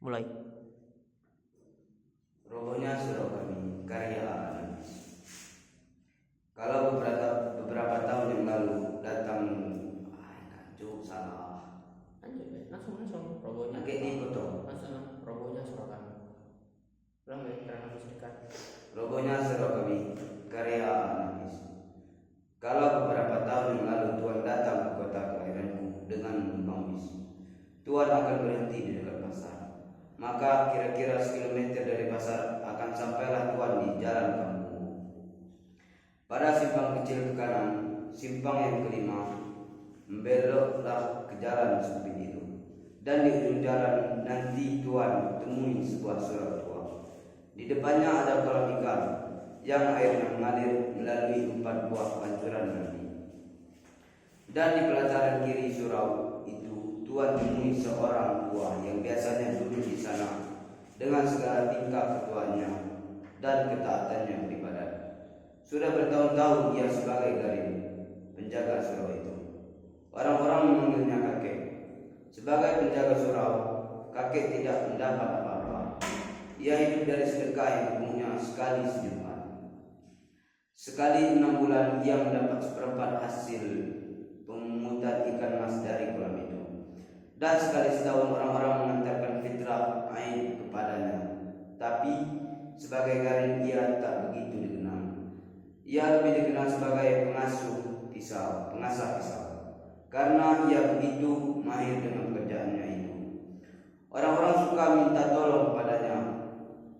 Mulai. Robohnya surau kami, karya Ananis. Kalau beberapa tahun yang lalu datang, salah. Langsung robohnya. Oke, dipotong. Langsung robohnya surau kami. Ulang ya, karena habis dekat. Robohnya surau kami, karya Ananis. Kalau beberapa tahun yang lalu Tuhan datang ke kota kelahiranku dengan menumpang bis, Tuhan akan berhenti di dekat pasar. Maka kira-kira sekilometer dari pasar akan sampailah Tuhan di jalan kampung. Pada simpang kecil ke kanan, simpang yang kelima, membeloklah ke jalan sempit itu. Dan di ujung jalan nanti Tuhan temui sebuah surau tua. Di depannya ada kolam ikan yang airnya mengalir melalui 4 buah pancuran mandi. Dan di pelataran kiri surau itu Tuhan temui seorang tua yang biasanya duduk di sana dengan segala tingkah ketuanya dan ketaatannya beribadat. Sudah bertahun-tahun ia sebagai garim penjaga surau itu. Orang-orang memanggilnya kakek. Sebagai penjaga surau, kakek tidak mendapat apa-apa. Ia hidup dari sedekah yang dipungunya sekali sejumat. Sekali 6 bulan ia mendapat seperempat hasil pemungutan ikan mas dari kolam itu. Dan sekali setahun orang-orang mengantarkan fitrah air kepadanya. Tapi sebagai garim ia tak begitu dikenal. Ia lebih dikenal sebagai pengasah pisau. Karena ia begitu mahir dengan pekerjaannya itu. Orang-orang suka minta tolong kepadanya,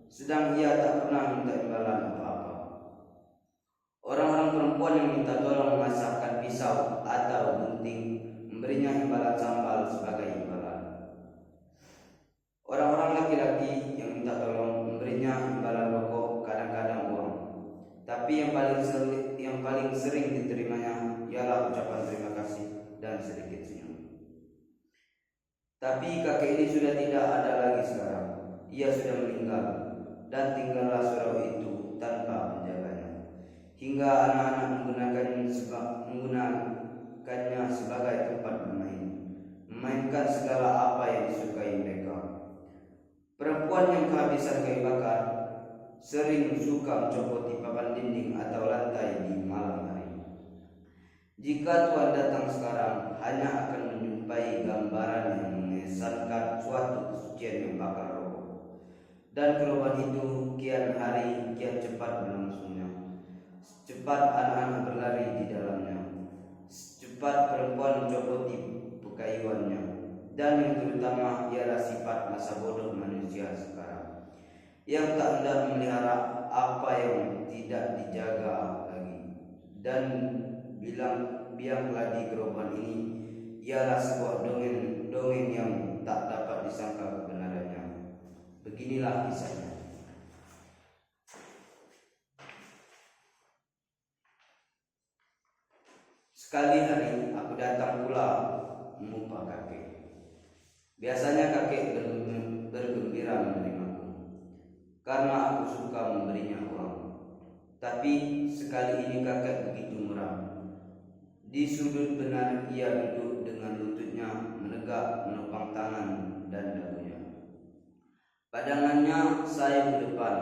sedang ia tak pernah minta imbalan apa-apa. Orang-orang perempuan yang minta tolong memasakkan pisau atau gunting, memberinya imbalan sambal sebagai imbalan. Orang-orang laki-laki yang minta tolong memberinya imbalan pokok, kadang-kadang uang. Tapi yang paling sering diterimanya ialah ucapan terima kasih dan sedikit senyum. Tapi kakek ini sudah tidak ada lagi sekarang. Ia sudah meninggal dan tinggallah surau itu tanpa penjaganya. Hingga anak-anak menggunakannya sebagai tempat bermain, memainkan segala apa yang disukai mereka. Perempuan yang kehabisan kayu bakar sering suka mencopoti papan dinding atau lantai di malam hari. Jika Tuhan datang sekarang, hanya akan menjumpai gambaran yang mengesankan suatu kesucian yang bakal roboh. Dan kerobohan itu kian hari kian cepat berlangsungnya. Cepat anak-anak berlari di dalamnya. Cepat perempuan mencopoti pekayuannya. Dan yang terutama ialah sifat masa bodoh manusia sekarang, yang tak hendak memelihara apa yang tidak dijaga lagi. Dan biang keladi kerobohan ini ialah sebuah dongeng yang tak dapat disangka kebenarannya. Beginilah kisahnya. Sekali hari aku datang pula mengupah kakek. Biasanya kakek bergembira menerimaku karena aku suka memberinya uang. Tapi sekali ini kakek begitu murah. Di sudut benar ia duduk dengan lututnya menegak menopang tangan dan dagunya. Pandangannya saya ke depan,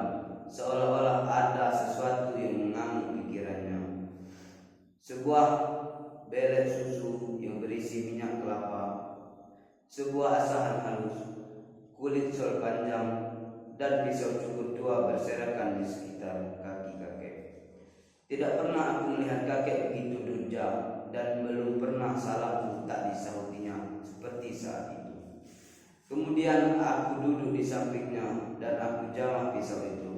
seolah-olah ada sesuatu yang mengamuk pikirannya. Sebuah belek susu yang berisi minyak kelapa, sebuah asahan halus, kulit sol panjang, dan pisau cukur tua berserakan di sekitar kaki kakek. Tidak pernah aku melihat kakek begitu durja, dan belum pernah salamku tak disautinya seperti saat itu. Kemudian aku duduk di sampingnya dan aku jamah pisau itu.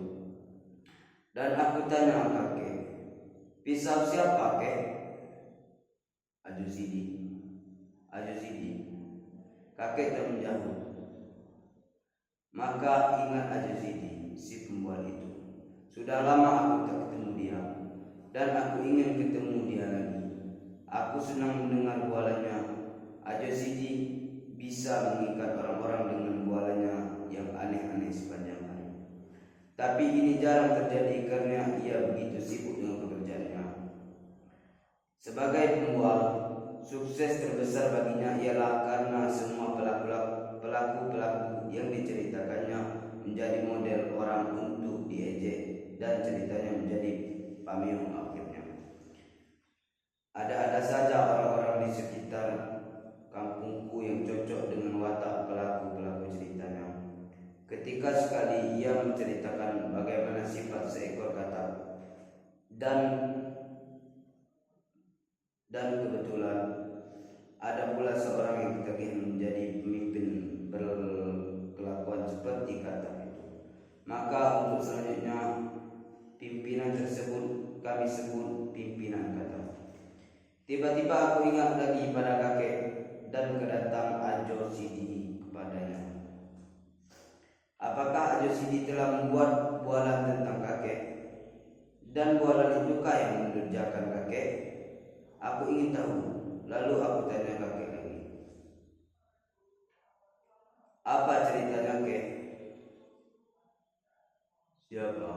Dan aku tanya kakek, "Pisau siapa, kek?" Aju Sidi. Kakek tak menjawab. Maka ingat Aju Sidi, si pembual itu. Sudah lama aku tak ketemu dia, dan aku ingin ketemu dia lagi. Aku senang mendengar bualannya. Aju Sidi bisa mengikat orang-orang dengan bualannya yang aneh-aneh sepanjang hari. Tapi ini jarang terjadi karena ia begitu sibuk dengan pekerjaannya. Sebagai pembual, sukses terbesar baginya ialah karena semua pelaku-pelaku yang diceritakan menjadi model orang untuk diejek dan ceritanya menjadi pameo akhirnya. Ada-ada saja orang-orang di sekitar kampungku yang cocok dengan watak pelaku-pelaku ceritanya. Ketika sekali ia menceritakan bagaimana sifat seekor katak dan kebetulan ada pula seorang yang ketagihan menjadi pemimpin berkelakuan seperti katak itu. Maka untuk selanjutnya pimpinan tersebut kami sebut pimpinan katak. Tiba-tiba aku ingat lagi pada kakek dan kedatang Ajo Sidi kepadanya. Apakah Ajo Sidi telah membuat bualan tentang kakek? Dan bualan itukah yang mengerjakan kakek? Aku ingin tahu. Lalu aku tanya kakek lagi. Apa ceritanya kakek? Siapa?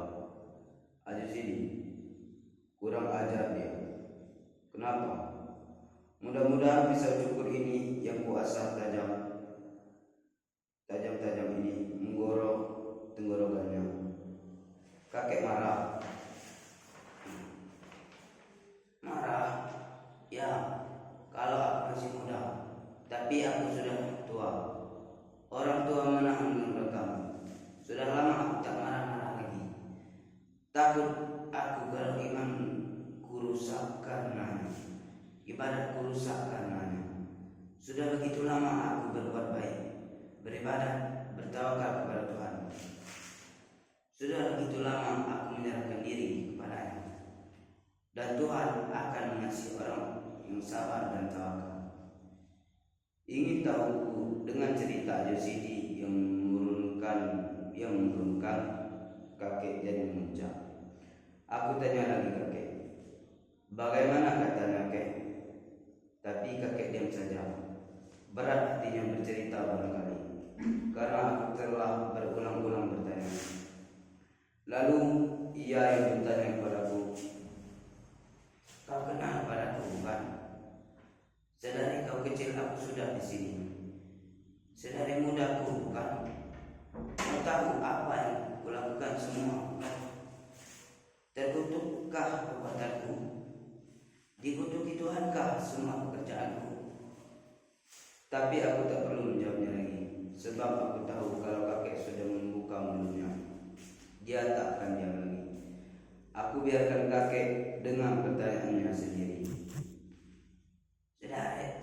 Ajo Sidi. Kurang ajar dia. Kenapa? Mudah-mudahan pisau cukur ini yang kuasah tajam-tajam ini menggorok tenggorokannya. Kakek marah. Ya, kalau aku masih muda, tapi aku sudah tua. Orang tua menahan merekam. Sudah lama aku tak marah-marah lagi. Takut aku kalau iman kurusak karenanya. Ibadat kurusak karenanya. Sudah begitu lama aku berbuat baik, beribadah, bertawakal kepada Tuhan. Sudah begitu lama aku menyerahkan diri kepadanya. Dan Tuhan akan mengasihi orang yang sabar dan tawakal. Ingin tahu dengan cerita Ajo Sidi yang menurunkan kakek jadi memuncak. Aku tanya lagi kakek, bagaimana katanya kakek? Tapi kakek diam saja. Berat hatinya bercerita barangkali, karena aku telah berulang-ulang bertanya. Lalu ia yang bertanya kepadaku, kau kenal padaku bukan? Sedari kau kecil aku sudah di sini. Sedari mudaku bukan? Kau tahu apa yang kulakukan semua bukan? Terkutukkah perbuatanku? Dikutuki Tuhankah semua pekerjaanku? Tapi aku tak perlu menjawabnya lagi, sebab aku tahu kalau kakek sudah membuka mulutnya, dia tak akan diam lagi. Aku biarkan kakek dengan pertanyaannya sendiri.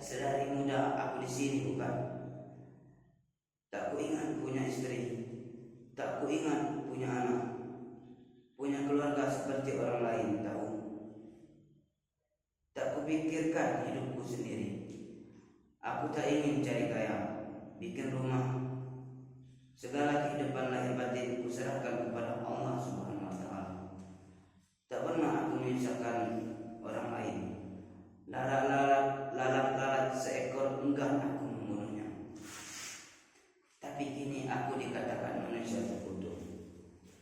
Sedari muda aku di sini bukan? Tak kuingat punya istri, tak kuingat punya anak, punya keluarga seperti orang lain tahu. Tak kupikirkan hidupku sendiri. Aku tak ingin cari kaya, bikin rumah. Segala kehidupan lahir batin kuserahkan kepada Allah Subhanahu wa Ta'ala. Tak pernah aku menyusahkan orang lain. Lalat seekor enggan aku membunuhnya. Tapi kini aku dikatakan manusia terkutuk,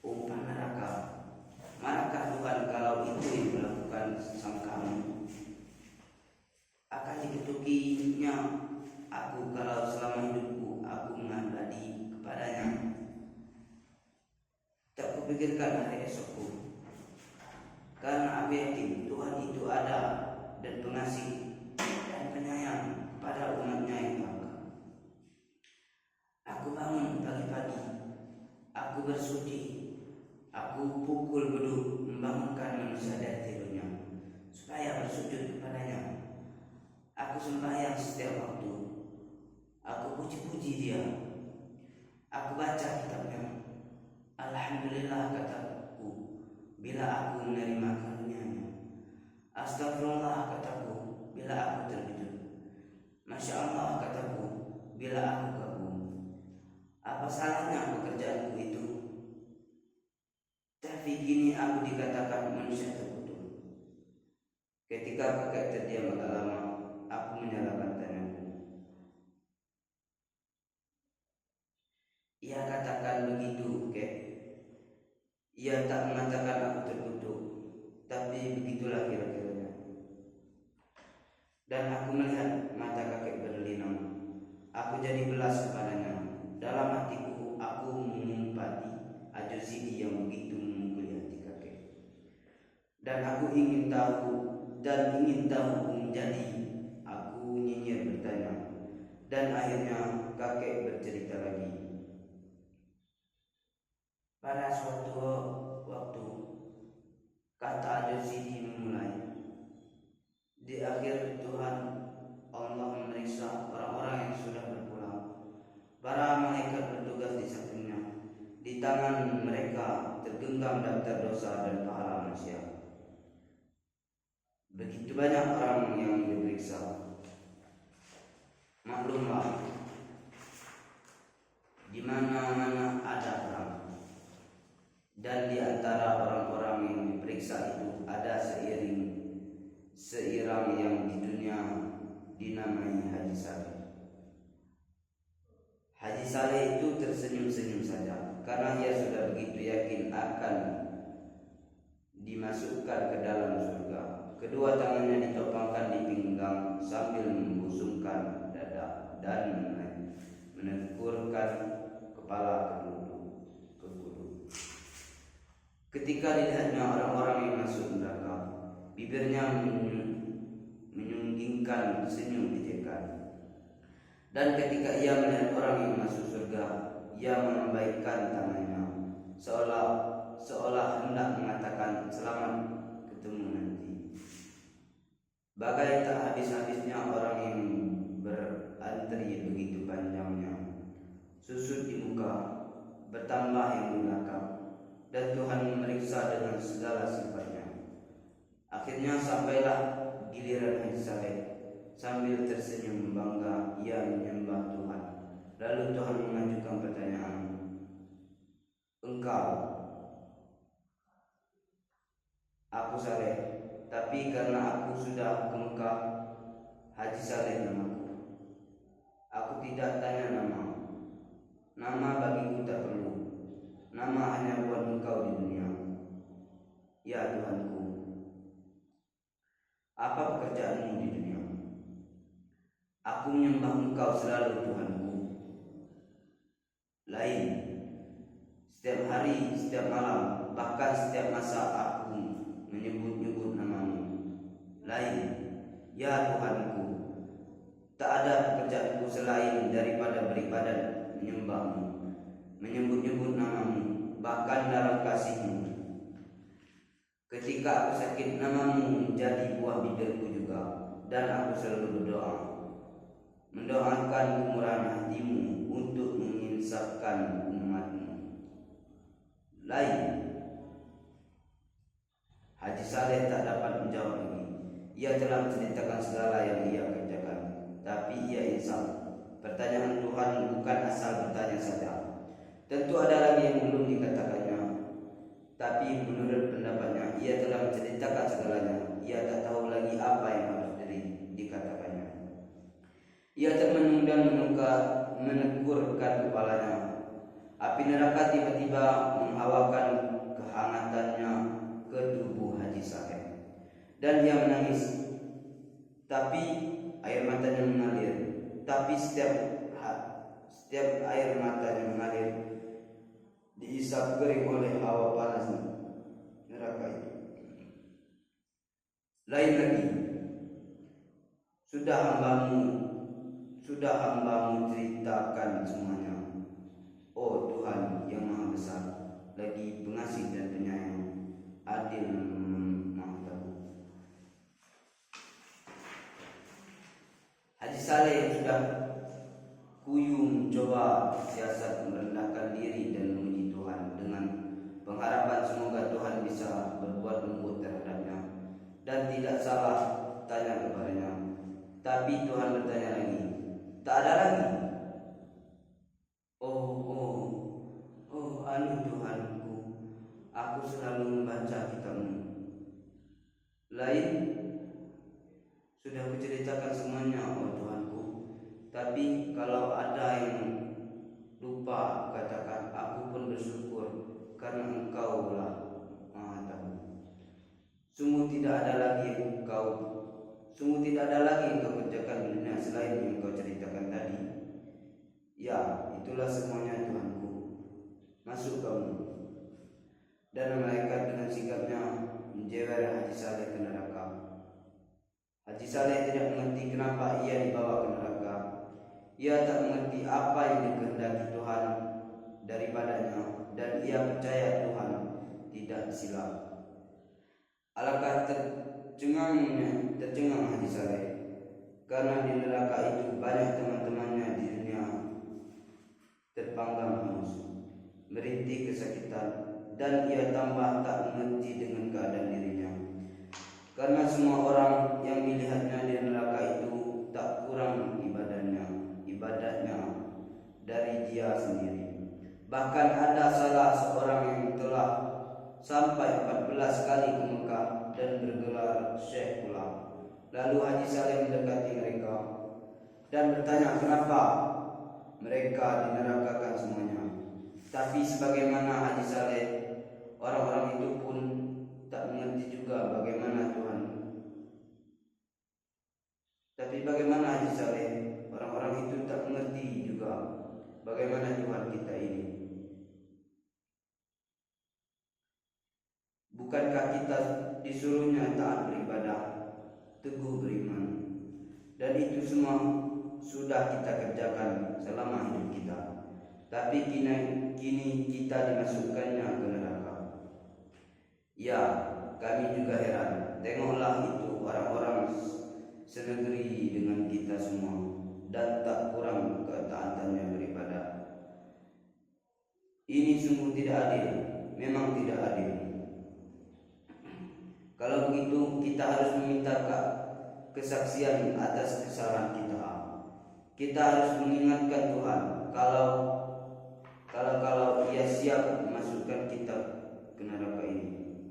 umpan neraka. Manakah Tuhan kalau itu yang melakukan sang kamu? Akan dikutukinya aku kalau selama hidupku aku mengabdi kepadanya. Tak kupikirkan hari esokku, karena aku yakin Tuhan itu ada dan pengasih dan penyayang kepada umatnya yang bangga. Aku bangun pagi-pagi, aku bersuci, aku pukul beduk membangunkan manusia dari tidurnya supaya bersujud kepadanya. Aku sembahyang setiap waktu, aku puji-puji dia, aku baca kitabnya. Alhamdulillah kataku bila aku menerima karunia-Nya. Astagfirullah kataku bila aku terkejut. Masya Allah kataku bila aku kagum. Apa salahnya pekerjaanku itu? Tapi kini aku dikatakan manusia terkutuk. Ketika kakek terdiam agak lama, aku menyalakan tanganku. Ia katakan begitu, kek. Ia tak mengatakan aku terkutuk, tapi begitulah kira-kiranya. Dan aku melihat mata kakek berlinang. Aku jadi belas kepadanya. Dalam hatiku aku mengumpati Dan ingin tahu menjadi. Aku nyinyir bertanya, dan akhirnya kakek bercerita lagi. Pada suatu waktu, kata Al-Jazidi memulai, di akhir Tuhan Allah memeriksa orang-orang yang sudah berpulang. Para malaikat bertugas di sampingnya. Di tangan mereka tergenggam daftar dosa dan pahala manusia. Begitu banyak orang yang diperiksa. Maklumlah, di mana-mana ada perang. Dan di antara orang-orang yang diperiksa itu ada seirang yang di dunia dinamai Haji Saleh. Haji Saleh itu tersenyum-senyum saja karena ia sudah begitu yakin akan dimasukkan ke dalam surga. Kedua tangannya ditopangkan di pinggang sambil membusungkan dada dan menengkurkan kepala ke kudu. Ketika dilihatnya orang-orang yang masuk neraka, bibirnya menyunggingkan senyum ejekan. Dan ketika ia melihat orang yang masuk surga, ia melambaikan tangannya seolah hendak mengatakan selamat ketemu nanti. Bagai tak habis-habisnya orang yang berantri begitu panjangnya, susut di muka, bertambah yang di belakang, dan Tuhan memeriksa dengan segala sifatnya. Akhirnya sampailah giliran Haji Saleh. Sambil tersenyum bangga, ia menyembah Tuhan. Lalu Tuhan mengajukan pertanyaan, engkau? Aku Saleh, tapi karena aku sudah ke Mekah, Haji Saleh namaku. Aku tidak tanya nama. Nama bagiku tak perlu. Nama hanya buat engkau di dunia. Ya Tuhanku, apa pekerjaanmu di dunia? Aku menyembah engkau selalu Tuhanku. Lain, setiap hari, setiap malam, bahkan setiap masa aku menyebut-nyebut namamu. Lain, ya Tuhanku, tak ada pekerjaanku selain daripada beribadat menyembahmu, menyebut-nyebut namamu, bahkan dalam kasihmu. Ketika aku sakit, namamu menjadi buah bibirku juga, dan aku selalu berdoa, mendoakan kemurahan hatimu untuk menginsafkan umatmu. Lain, Haji Saleh tak dapat menjawab lagi. Ia telah menceritakan segala yang ia kerjakan, tapi ia insaf. Pertanyaan Tuhan bukan asal bertanya saja. Tentu ada lagi yang belum dikatakannya, tapi menurut pendapatnya ia telah menceritakan segalanya. Ia tak tahu lagi apa yang harus dikatakannya. Ia termenung dan menekurkan kepalanya. Api neraka tiba-tiba menghawakan kehangatannya ke tubuh Haji Saleh, dan ia menangis. Tapi air matanya mengalir. Tapi setiap air matanya mengalir diisap kering oleh hawa panas neraka itu. Lain lagi, sudah hambamu ceritakan semuanya. Oh Tuhan yang Maha Besar, lagi pengasih dan penyayang, adil Maha Tahu. Haji Saleh yang sudah kuyung mencoba siasat merendahkan diri dan memuji Tuhan dengan pengharapan semoga Tuhan bisa berbuat lembut terhadapnya dan tidak salah tanya kepadanya. Tapi Tuhan bertanya lagi, tak ada lagi? Anu Tuhanku, aku selalu membaca kitabmu. Lain, sudah kuceritakan semuanya, oh Tuhanku. Tapi kalau ada yang lupa, katakan, aku pun bersyukur karena Engkau lah Maha Tahu. Sungguh tidak ada lagi yang kau kerjakan di dunia selain yang kau ceritakan tadi. Ya, itulah semuanya Tuhanku. Masuk kamu. Dan malaikat dengan sigapnya menjawab menjewer Haji Saleh ke neraka. Haji Saleh tidak mengerti kenapa ia dibawa ke neraka. Ia tak mengerti apa yang dikehendaki Tuhan daripadanya, dan ia percaya Tuhan tidak silap. Alangkah tercengang Haji Saleh, karena di neraka itu banyak teman-temannya di dunia terpanggang hangus, merintih kesakitan, dan ia tambah tak mengerti dengan keadaan dirinya. Karena semua orang yang melihatnya di neraka itu tak kurang ibadahnya dari dia sendiri. Bahkan ada salah seorang yang telah sampai 14 kali ke Mekah dan bergelar Syekh pula. Lalu Haji Saleh mendekati mereka dan bertanya kenapa mereka dinerakakan semuanya. Tapi sebagaimana Haji Saleh, orang-orang itu pun tak mengerti juga bagaimana Tuhan. Tapi bagaimana Haji Saleh, orang-orang itu tak mengerti juga bagaimana Tuhan kita ini. Bukankah kita disuruhnya taat beribadah, teguh beriman, dan itu semua sudah kita kerjakan selama hidup kita. Tapi kini kita dimasukkannya ke neraka. Ya, kami juga heran. Tengoklah itu orang-orang senegeri dengan kita semua, dan tak kurang ketaatannya beribadah. Ini sungguh tidak adil, memang tidak adil. Kalau begitu kita harus meminta kesaksian atas kesalahan kita. Kita harus mengingatkan Tuhan kalau Ia siap memasukkan kita ke neraka ini.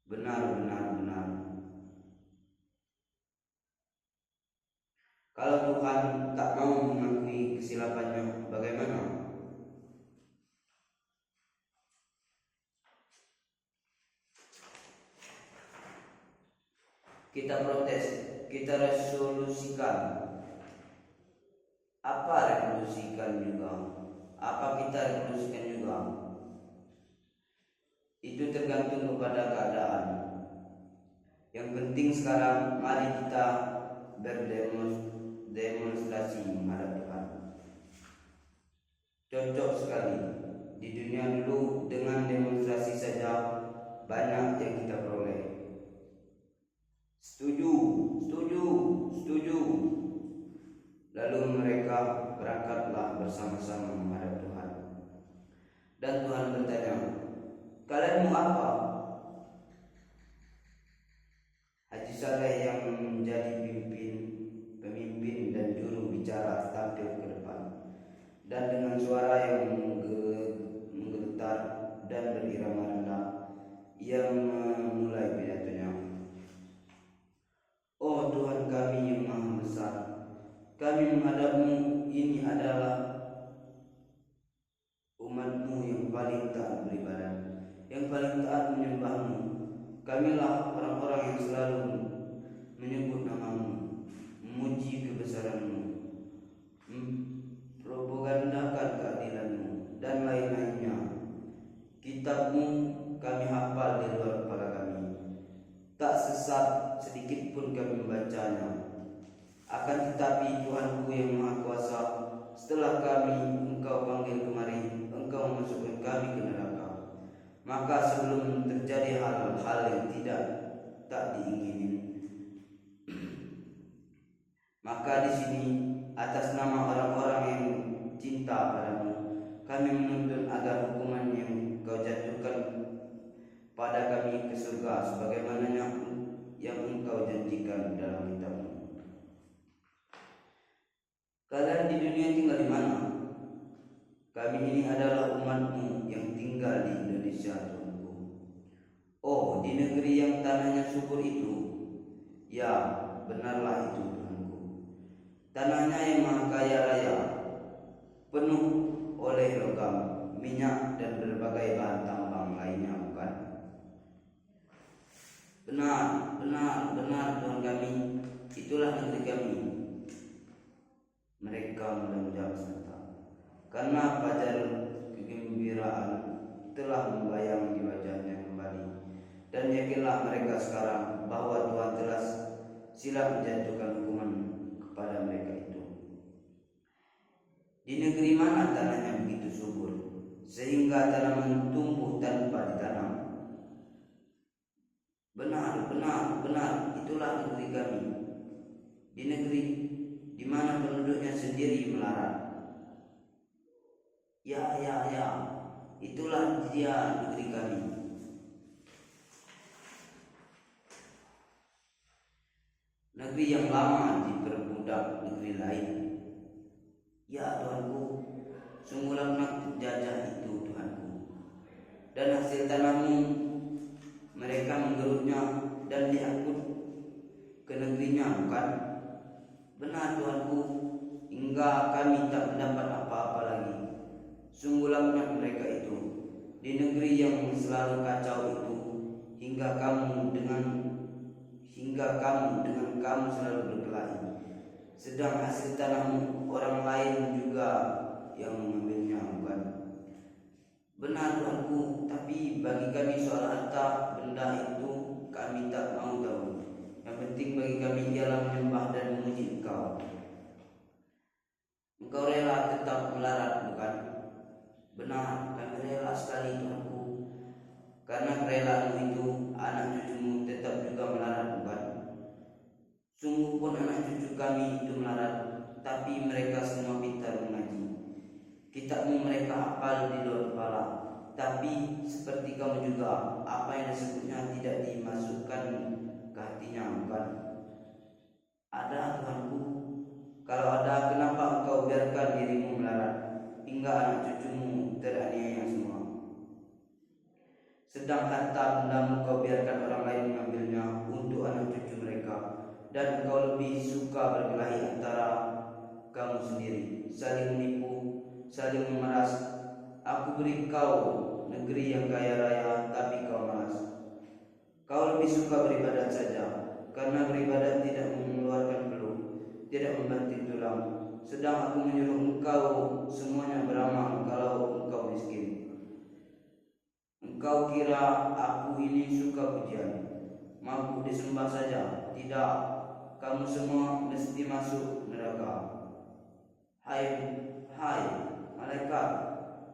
Benar. Kalau Tuhan tak mau mengakui kesilapannya, bagaimana? Kita protes, kita resolusikan. Apa revolusikan juga? Apa kita revolusikan juga? Itu tergantung kepada keadaan. Yang penting sekarang mari kita berdemonstrasi menghadap Tuhan. Cocok sekali. Di dunia dulu dengan demonstrasi saja banyak yang kita peroleh. Setuju. Lalu mereka berangkatlah bersama-sama menghadap Tuhan. Dan Tuhan bertanya, kalian mau apa? Haji Saleh yang menjadi pemimpin dan juru bicara tampil ke depan, dan dengan suara yang menggetar dan berirama rendah, ia memulai pidatonya. Oh Tuhan kami yang Maha Besar, kami menghadap-Mu, ini adalah umat-Mu yang paling taat beribadah, yang paling taat menyembah-Mu. Kamilah orang-orang yang selalu menyebut nama-Mu, memuji kebesaran-Mu, mempropagandakan keadilan-Mu, dan lain-lainnya. Kitab-Mu kami hafal di luar kepala kami, tak sesat sedikit pun kami membacanya. Akan tetapi Tuhanku yang Maha Kuasa, setelah Engkau panggil kemari, Engkau memasukkan kami ke neraka. Maka sebelum terjadi hal-hal yang tak diingini, maka di sini atas nama orang-orang yang cinta padamu, kami menuntut agar hukuman yang Kau jatuhkan pada kami ke surga sebagaimana yang Engkau janjikan dalam kitab-Mu. Kalian di dunia tinggal di mana? Kami ini adalah umat-Mu yang tinggal di Indonesia, Tuhanku. Oh, di negeri yang tanahnya subur itu. Ya, benarlah itu, Tuhanku. Tanahnya yang maha kaya raya, penuh oleh logam, minyak, dan berbagai bahan tambang lainnya, bukan? Benar Tuhan kami, itulah negeri kami. Mereka menjawab serta, karena fajar kegembiraan telah membayang di wajahnya kembali, Dan yakinlah mereka sekarang bahwa Tuhan telah siap menjatuhkan hukuman kepada mereka itu. Di negeri mana tanahnya begitu subur sehingga tanaman tumbuh tanpa ditanam? Benar, itulah negeri kami. Di negeri di mana penduduknya sendiri melarat. Ya, itulah dia negeri kami. Negeri yang lama diperbudak negeri lain. Ya Tuhanku, sungguh laknat penjajah itu Tuhanku. Dan hasil tanahmu mereka menggerutnya dan diangkut ke negerinya, bukan? Benar Tuhanku, hingga kami tak mendapat apa-apa lagi. Sungguh laknat mereka itu di negeri yang selalu kacau itu, hingga kamu dengan kamu selalu berkelahi. Sedang hasil tanahmu orang lain juga yang mengambilnya, bukan? Benar Tuhanku, tapi bagi kami soal harta benda itu kami tak mau tahu. Yang penting bagi kami ialah menyembah dan memuji Engkau. Engkau rela tetap melarat, bukan? Benar, kami rela sekali Tuhanku. Karena kerelaanmu itu anak cucumu tetap juga melarat, bukan? Sungguh pun anak cucu kami itu melarat, tapi mereka semua pintar mengaji. Kitabmu mereka hafal di luar kepala, tapi seperti kamu juga, apa yang disebutnya tidak dimasukkan ke hatinya, bukan? Ada Tuhanku. Kalau ada, kenapa engkau biarkan dirimu melarat hingga anak cucumu teraniaya semua? Sedang harta bendamu kau biarkan orang lain mengambilnya untuk anak cucu mereka, dan engkau lebih suka berkelahi antara kamu sendiri, saling menipu, saling memeras. Aku beri kau negeri yang kaya raya, tapi kau malas. Kau lebih suka beribadat saja, karena beribadat tidak mengeluarkan peluh, tidak membanting tulang. Sedang aku menyuruh engkau semuanya beramal kalau engkau miskin. Engkau kira aku ini suka pujian, mampu disembah saja? Tidak, kamu semua mesti masuk neraka. Hai malaikat,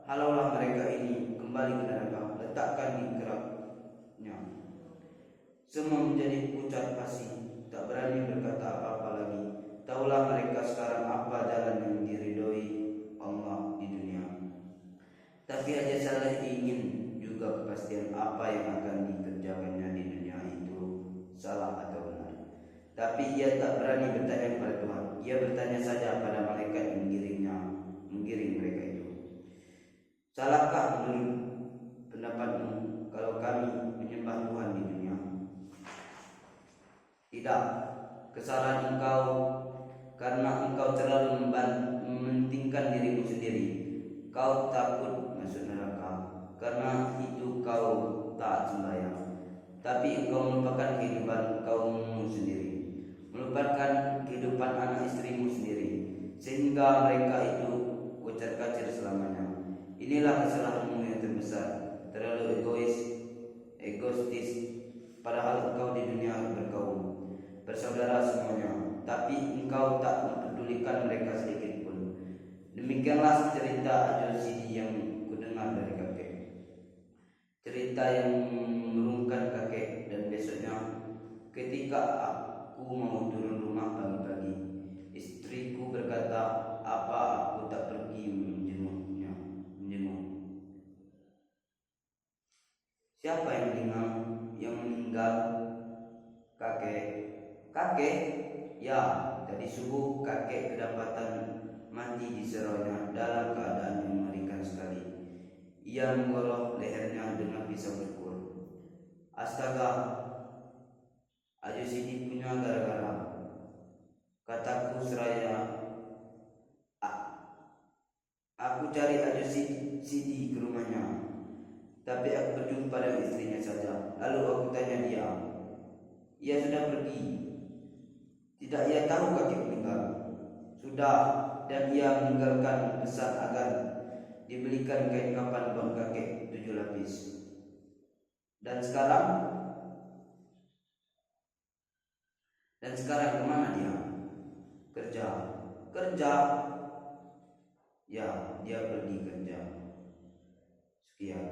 halaulah mereka ini kembali ke neraka, letakkan di keraknya. Semua menjadi pucat pasi, tak berani berkata apa-apa lagi. Taulah mereka sekarang apa jalan yang diridhoi Allah di dunia. Tapi Haji Saleh ingin juga kepastian apa yang akan dikerjakannya di dunia itu salah atau benar. Tapi ia tak berani bertanya kepada Tuhan. Ia bertanya saja pada malaikat yang menggiring mereka itu. Salahkah menurut pendapatmu kalau kami menyembah Tuhan di dunia? Tidak, kesalahan engkau karena engkau terlalu mementingkan dirimu sendiri. Kau takut masuk neraka, karena itu kau tak sembahyang. Tapi engkau melupakan kehidupan kaummu sendiri, melupakan kehidupan anak istrimu sendiri, sehingga mereka itu kocar-kacir selamanya. Inilah kesalahanmu yang terbesar, terlalu egoistis, padahal engkau di dunia berkaum, bersaudara semuanya, tapi engkau tak mempedulikan mereka sedikit pun. Demikianlah cerita Ajul Sidi yang kudengar dari kakek. Cerita yang mengurungkan kakek. Dan besoknya ketika aku mau turun rumah pagi-pagi, istriku berkata, apa aku tak pergi menjenguk. Siapa yang meninggal? Kakek? Ya, tadi subuh kakek kedapatan mati di seronya dalam keadaan yang mengerikan sekali. Ia menggolok lehernya dengan pisau cukur. Astaga, Ajul Sidi punya gara-gara, kataku seraya. Aku cari Ajul Sidi ke rumahnya, tapi aku berjumpa dengan istrinya saja. Lalu aku tanya dia, ia sudah pergi. Tidak ia tahu kakek meninggal? Sudah, dan ia meninggalkan pesan agar dibelikan kain kafan buat kakek 7 lapis. Dan sekarang Dan sekarang kemana dia? Kerja. Ya, dia pergi kerja. Sekian.